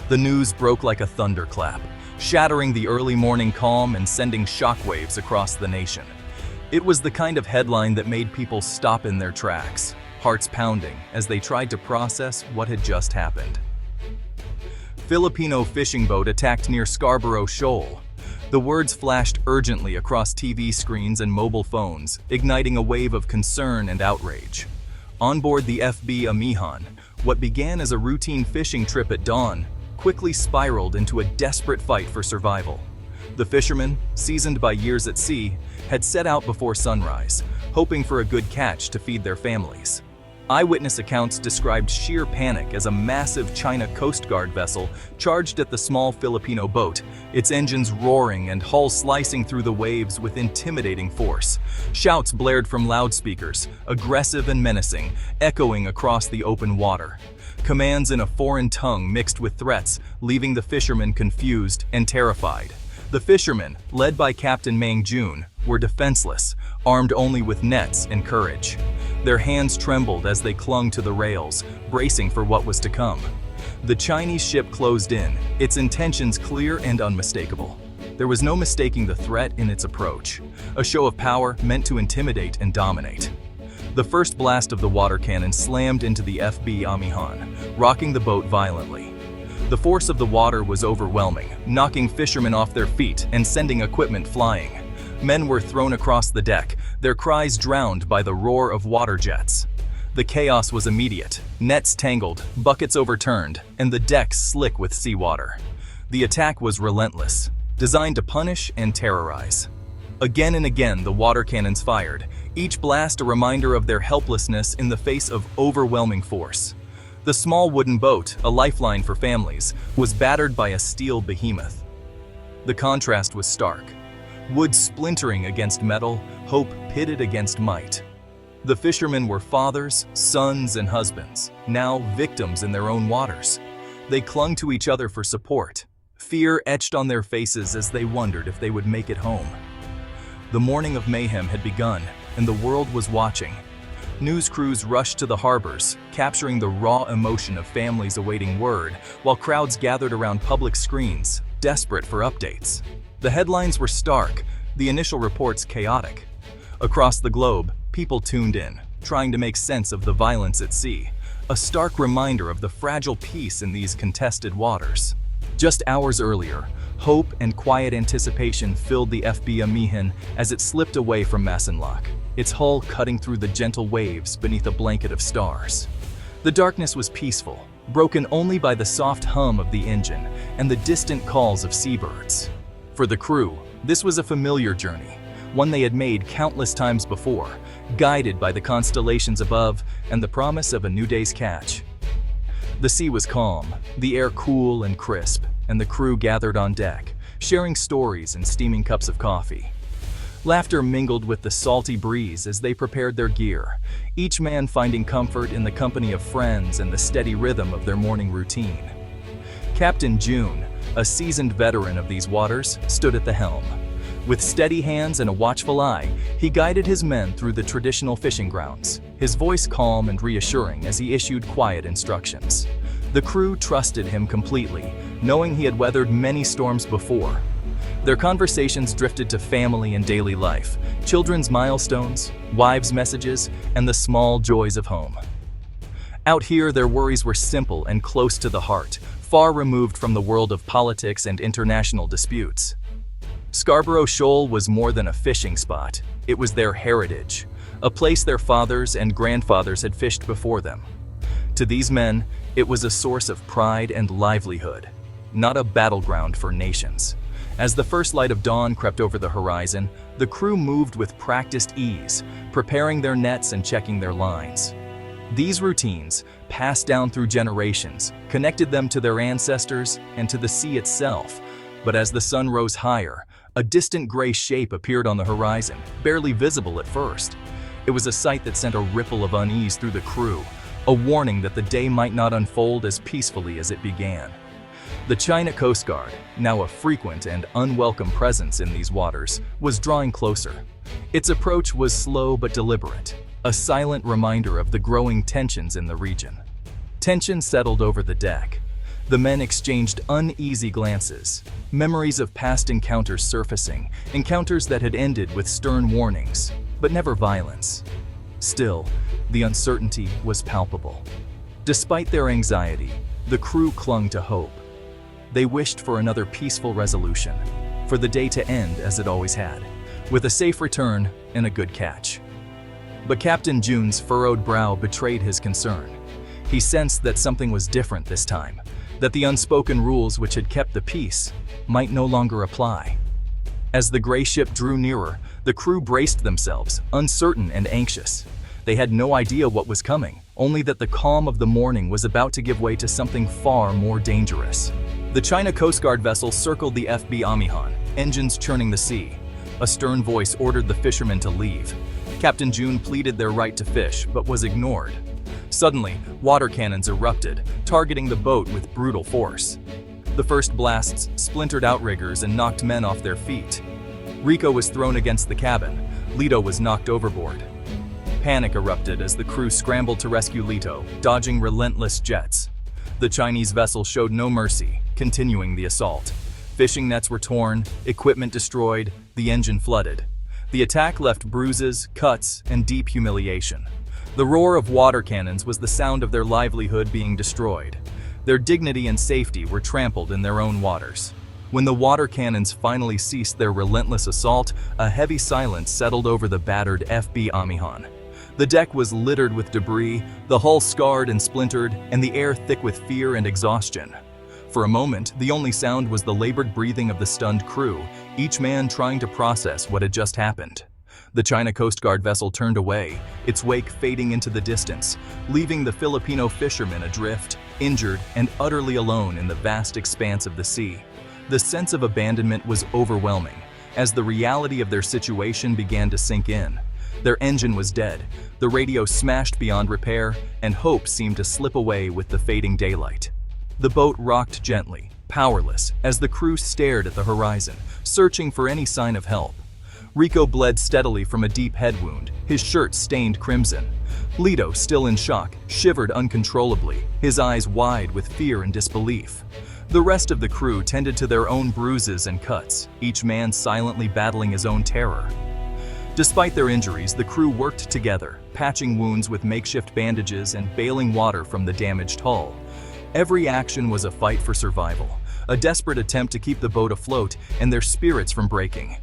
The news broke like a thunderclap, shattering the early morning calm and sending shockwaves across the nation. It was the kind of headline that made people stop in their tracks, hearts pounding as they tried to process what had just happened. Filipino fishing boat attacked near Scarborough Shoal. The words flashed urgently across TV screens and mobile phones, igniting a wave of concern and outrage. On board the FB Amihan, what began as a routine fishing trip at dawn quickly spiraled into a desperate fight for survival. The fishermen, seasoned by years at sea, had set out before sunrise, hoping for a good catch to feed their families. Eyewitness accounts described sheer panic as a massive China Coast Guard vessel charged at the small Filipino boat, its engines roaring and hull slicing through the waves with intimidating force. Shouts blared from loudspeakers, aggressive and menacing, echoing across the open water. Commands in a foreign tongue mixed with threats, leaving the fishermen confused and terrified. The fishermen, led by Captain Mang Jun, were defenseless, armed only with nets and courage. Their hands trembled as they clung to the rails, bracing for what was to come. The Chinese ship closed in, its intentions clear and unmistakable. There was no mistaking the threat in its approach, a show of power meant to intimidate and dominate. The first blast of the water cannon slammed into the FB Amihan, rocking the boat violently. The force of the water was overwhelming, knocking fishermen off their feet and sending equipment flying. Men were thrown across the deck, their cries drowned by the roar of water jets. The chaos was immediate, nets tangled, buckets overturned, and the decks slick with seawater. The attack was relentless, designed to punish and terrorize. Again and again the water cannons fired, each blast a reminder of their helplessness in the face of overwhelming force. The small wooden boat, a lifeline for families, was battered by a steel behemoth. The contrast was stark. Wood splintering against metal, hope pitted against might. The fishermen were fathers, sons, and husbands, now victims in their own waters. They clung to each other for support, fear etched on their faces as they wondered if they would make it home. The morning of mayhem had begun, and the world was watching. News crews rushed to the harbors, capturing the raw emotion of families awaiting word, while crowds gathered around public screens, desperate for updates. The headlines were stark, the initial reports chaotic. Across the globe, people tuned in, trying to make sense of the violence at sea, a stark reminder of the fragile peace in these contested waters. Just hours earlier, hope and quiet anticipation filled the FB Amihan as it slipped away from Masinloc, its hull cutting through the gentle waves beneath a blanket of stars. The darkness was peaceful, broken only by the soft hum of the engine and the distant calls of seabirds. For the crew, this was a familiar journey, one they had made countless times before, guided by the constellations above and the promise of a new day's catch. The sea was calm, the air cool and crisp, and the crew gathered on deck, sharing stories and steaming cups of coffee. Laughter mingled with the salty breeze as they prepared their gear, each man finding comfort in the company of friends and the steady rhythm of their morning routine. Captain Jun, a seasoned veteran of these waters, stood at the helm. With steady hands and a watchful eye, he guided his men through the traditional fishing grounds, his voice calm and reassuring as he issued quiet instructions. The crew trusted him completely, knowing he had weathered many storms before. Their conversations drifted to family and daily life, children's milestones, wives' messages, and the small joys of home. Out here, their worries were simple and close to the heart, far removed from the world of politics and international disputes. Scarborough Shoal was more than a fishing spot. It was their heritage, a place their fathers and grandfathers had fished before them. To these men, it was a source of pride and livelihood, not a battleground for nations. As the first light of dawn crept over the horizon, the crew moved with practiced ease, preparing their nets and checking their lines. These routines, passed down through generations, connected them to their ancestors and to the sea itself. But as the sun rose higher, a distant gray shape appeared on the horizon, barely visible at first. It was a sight that sent a ripple of unease through the crew, a warning that the day might not unfold as peacefully as it began. The China Coast Guard, now a frequent and unwelcome presence in these waters, was drawing closer. Its approach was slow but deliberate, a silent reminder of the growing tensions in the region. Tension settled over the deck. The men exchanged uneasy glances, memories of past encounters surfacing, encounters that had ended with stern warnings, but never violence. Still, the uncertainty was palpable. Despite their anxiety, the crew clung to hope. They wished for another peaceful resolution, for the day to end as it always had, with a safe return and a good catch. But Captain June's furrowed brow betrayed his concern. He sensed that something was different this time, that the unspoken rules which had kept the peace might no longer apply. As the gray ship drew nearer, the crew braced themselves, uncertain and anxious. They had no idea what was coming, only that the calm of the morning was about to give way to something far more dangerous. The China Coast Guard vessel circled the FB Amihan, engines churning the sea. A stern voice ordered the fishermen to leave. Captain June pleaded their right to fish, but was ignored. Suddenly, water cannons erupted, targeting the boat with brutal force. The first blasts splintered outriggers and knocked men off their feet. Rico was thrown against the cabin. Lito was knocked overboard. Panic erupted as the crew scrambled to rescue Lito, dodging relentless jets. The Chinese vessel showed no mercy, continuing the assault. Fishing nets were torn, equipment destroyed, the engine flooded. The attack left bruises, cuts, and deep humiliation. The roar of water cannons was the sound of their livelihood being destroyed. Their dignity and safety were trampled in their own waters. When the water cannons finally ceased their relentless assault, a heavy silence settled over the battered FB Amihan. The deck was littered with debris, the hull scarred and splintered, and the air thick with fear and exhaustion. For a moment, the only sound was the labored breathing of the stunned crew, each man trying to process what had just happened. The China Coast Guard vessel turned away, its wake fading into the distance, leaving the Filipino fishermen adrift, injured, and utterly alone in the vast expanse of the sea. The sense of abandonment was overwhelming, as the reality of their situation began to sink in. Their engine was dead, the radio smashed beyond repair, and hope seemed to slip away with the fading daylight. The boat rocked gently, powerless, as the crew stared at the horizon, searching for any sign of help. Rico bled steadily from a deep head wound, his shirt stained crimson. Lito, still in shock, shivered uncontrollably, his eyes wide with fear and disbelief. The rest of the crew tended to their own bruises and cuts, each man silently battling his own terror. Despite their injuries, the crew worked together, patching wounds with makeshift bandages and bailing water from the damaged hull. Every action was a fight for survival, a desperate attempt to keep the boat afloat and their spirits from breaking.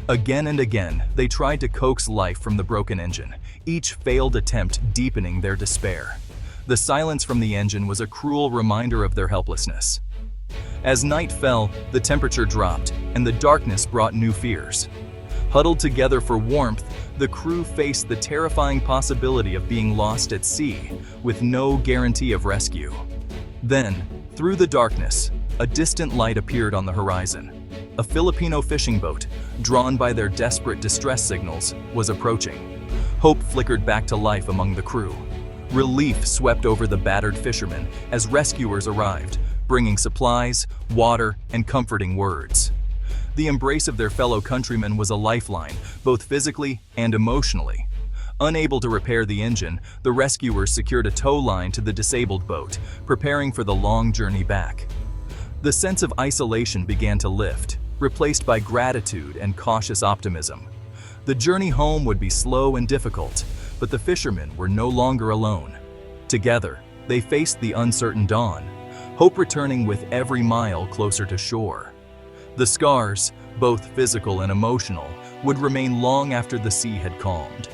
Again and again, they tried to coax life from the broken engine, each failed attempt deepening their despair. The silence from the engine was a cruel reminder of their helplessness. As night fell, the temperature dropped, and the darkness brought new fears. Huddled together for warmth, the crew faced the terrifying possibility of being lost at sea, with no guarantee of rescue. Then, through the darkness, a distant light appeared on the horizon. A Filipino fishing boat, drawn by their desperate distress signals, was approaching. Hope flickered back to life among the crew. Relief swept over the battered fishermen as rescuers arrived, bringing supplies, water, and comforting words. The embrace of their fellow countrymen was a lifeline, both physically and emotionally. Unable to repair the engine, the rescuers secured a tow line to the disabled boat, preparing for the long journey back. The sense of isolation began to lift, replaced by gratitude and cautious optimism. The journey home would be slow and difficult, but the fishermen were no longer alone. Together, they faced the uncertain dawn, hope returning with every mile closer to shore. The scars, both physical and emotional, would remain long after the sea had calmed.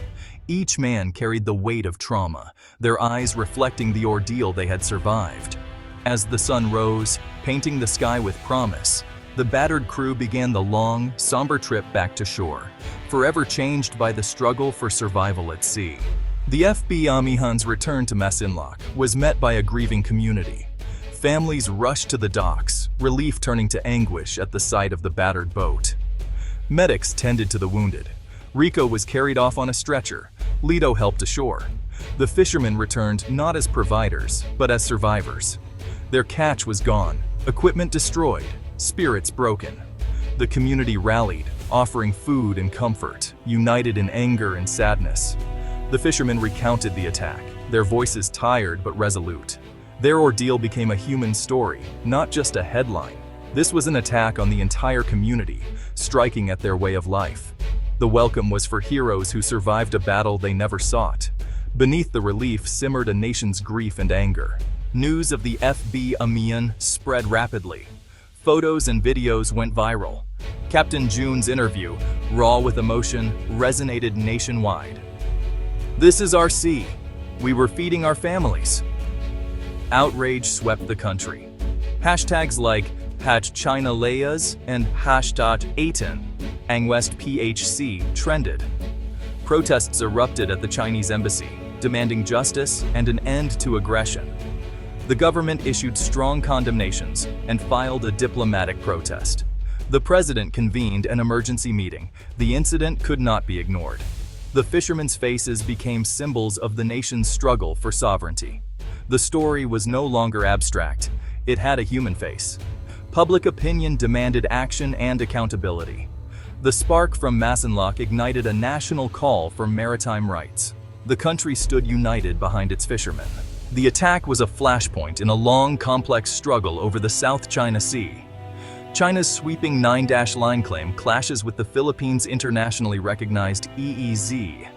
Each man carried the weight of trauma, their eyes reflecting the ordeal they had survived. As the sun rose, painting the sky with promise, the battered crew began the long, somber trip back to shore, forever changed by the struggle for survival at sea. The FB Amihan's return to Masinloc was met by a grieving community. Families rushed to the docks, relief turning to anguish at the sight of the battered boat. Medics tended to the wounded. Rico was carried off on a stretcher. Lito helped ashore. The fishermen returned not as providers, but as survivors. Their catch was gone, equipment destroyed, spirits broken. The community rallied, offering food and comfort, united in anger and sadness. The fishermen recounted the attack, their voices tired but resolute. Their ordeal became a human story, not just a headline. This was an attack on the entire community, striking at their way of life. The welcome was for heroes who survived a battle they never sought. Beneath the relief simmered a nation's grief and anger. News of the FB Amihan spread rapidly. Photos and videos went viral. Captain June's interview, raw with emotion, resonated nationwide. "This is our sea. We were feeding our families." Outrage swept the country. Hashtags like #ChinaLayas and #18AngWestPHC trended. Protests erupted at the Chinese embassy, demanding justice and an end to aggression. The government issued strong condemnations and filed a diplomatic protest. The president convened an emergency meeting. The incident could not be ignored. The fishermen's faces became symbols of the nation's struggle for sovereignty. The story was no longer abstract. It had a human face. Public opinion demanded action and accountability. The spark from Masinloc ignited a national call for maritime rights. The country stood united behind its fishermen. The attack was a flashpoint in a long, complex struggle over the South China Sea. China's sweeping 9-line claim clashes with the Philippines' internationally recognized EEZ.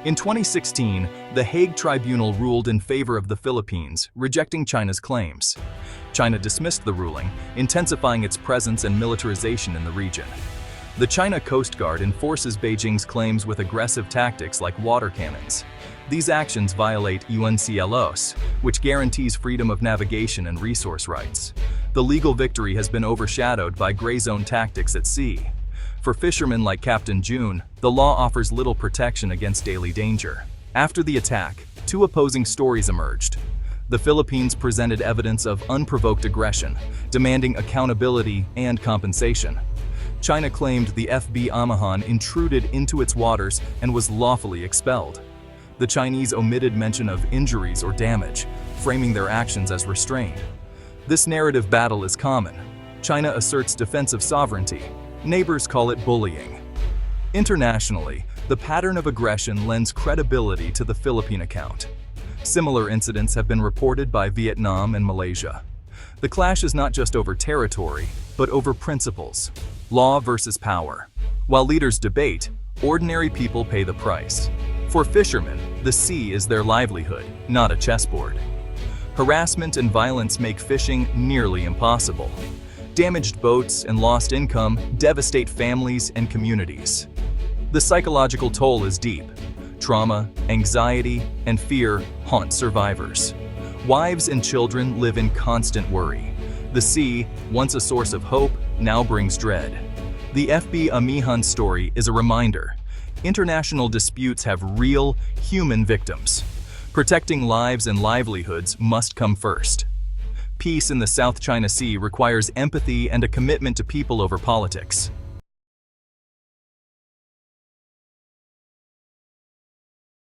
In 2016, the Hague Tribunal ruled in favor of the Philippines, rejecting China's claims. China dismissed the ruling, intensifying its presence and militarization in the region. The China Coast Guard enforces Beijing's claims with aggressive tactics like water cannons. These actions violate UNCLOS, which guarantees freedom of navigation and resource rights. The legal victory has been overshadowed by gray zone tactics at sea. For fishermen like Captain June, the law offers little protection against daily danger. After the attack, two opposing stories emerged. The Philippines presented evidence of unprovoked aggression, demanding accountability and compensation. China claimed the FB Amihan intruded into its waters and was lawfully expelled. The Chinese omitted mention of injuries or damage, framing their actions as restrained. This narrative battle is common. China asserts defensive sovereignty. Neighbors call it bullying. Internationally, the pattern of aggression lends credibility to the Philippine account. Similar incidents have been reported by Vietnam and Malaysia. The clash is not just over territory, but over principles. Law versus power. While leaders debate, ordinary people pay the price. For fishermen, the sea is their livelihood, not a chessboard. Harassment and violence make fishing nearly impossible. Damaged boats and lost income devastate families and communities. The psychological toll is deep. Trauma, anxiety, and fear haunt survivors. Wives and children live in constant worry. The sea, once a source of hope, now brings dread. The FB Amihan story is a reminder. International disputes have real, human victims. Protecting lives and livelihoods must come first. Peace in the South China Sea requires empathy and a commitment to people over politics.